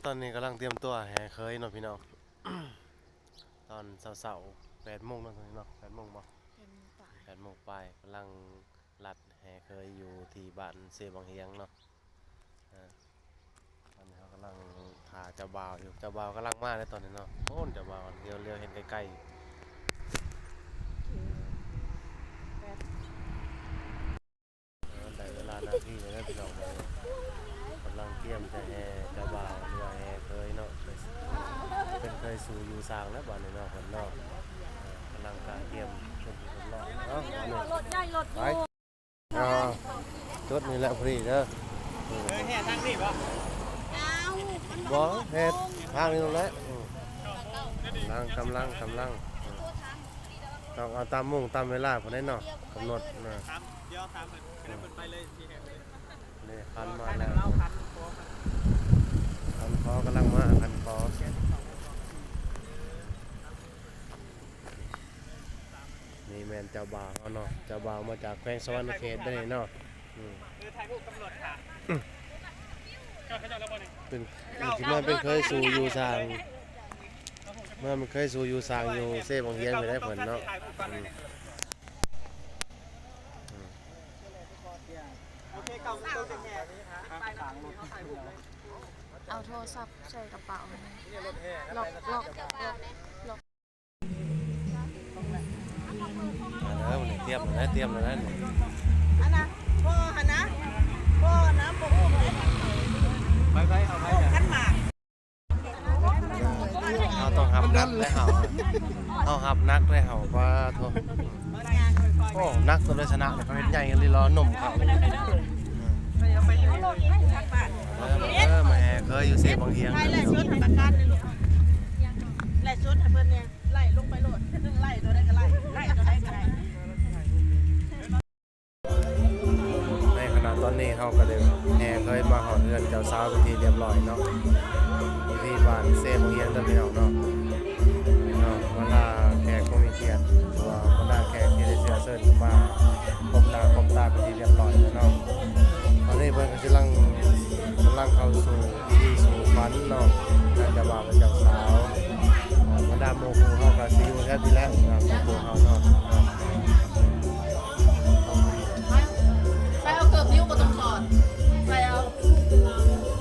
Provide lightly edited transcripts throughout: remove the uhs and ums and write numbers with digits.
ตอนนี้กำลังเตรียมตัวแห่เคยเนาะพี่น้อง ตอนเสาๆ8 โมงเนาะตอนนี้เนาะ8 โมงบ่8 โมงไปกำลังรัดแห่เคยอยู่ที่บ้านเซบังเฮียงเนาะตอนนี้เขากำลังถ่าเจ้าบ่าวอยู่เจ้าบ่าวกำลังมาเลยตอนนี้เนาะโอ้นเจ้าบ่าวเร็วๆเห็นใกล้ๆได้เวลาหน้าที่แล้วพี่น้องกำลังเตรียมจะแห่เจ้าบ่าวหรือว่าแห่เคยเนาะเป็นเคยสู่อยู่สร้างแล้วบ้านนี้เนาะคนเนาะกำลังการเตรียมเป็นคนรอเนาะรถใหญ่รถไปรถนี่แหละพอดีเด้อแห่ทางนี้บ่บ่แห่ทางนี้นั่นแหละกำลังต้องเอาตามมุ่งตามเวลาพอได้เนาะกำหนดนะเดี๋ยวตามมันไปเลยที่แห่เลยนี่คันมาแล้วคันคอกำลังมาคันคอนี่แมนเจ้าบ่าวเนาะเจ้าบ่าวมาจากแขวงสวรรณเขตได้เนาะถ่ายรูปตำรวจค่ะเป็นที่มันเป็นเคยสู่อยู่สร้างมันเคยสู่อยู่สร้างอยู่เซ่บางเฮียงไปได้ผลเนาะเอาโทรศัพท์ใส่กระเป๋าล็อกเตรียมเลยเตรียมเลยนะอันนะพ่อหันนะพ่อน้ำโป่งเลยไปเอาไปขันหมากเราต้องหับนักได้เห่าเอาหับนักได้เห่าว่าโทษโอ้นักตัวเลยชนะเขาเป็นใหญ่กันเลยล้อหนุ่มเขามาเคยอยู่เซบางเฮียงไล่ชุดธรรมการเลยลูกไล่ชุดให้เพื่อนเนี่ยไล่ลงไปโหลดไล่ตัวได้ก็ไล่ตัวได้ก็ได้ในขณะตอนนี้เขาก็เลยแห่เคยมาหอเรือนเจ้าสาวเป็นที่เรียบร้อยเนาะที่บ้านเซบางเฮียงจะเป็นเอาเนาะเวลาแขกคงมีเกียรติว่าเวลาแขกที่ได้เสียเสิร์ฟมาคมตาเป็นที่เรียบร้อยเนาะตอนนี้เพื่อนกำลังเข้าสู่พิธีสู่ขวัญเนาะเจ้าบ่าวกับเจ้าสาวบรรดาโมกุเขากับซีอุแทบที่แล้วโมกุเขาเนาะใส่เอาเกือบนิ้วก็ต้องถอดใส่เอา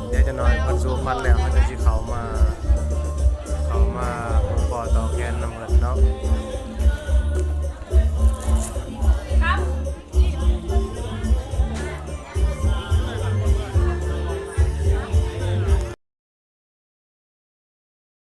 เดี๋ยวจะหน่อยคนซูมมันแล้วเขาจะชี้เขามา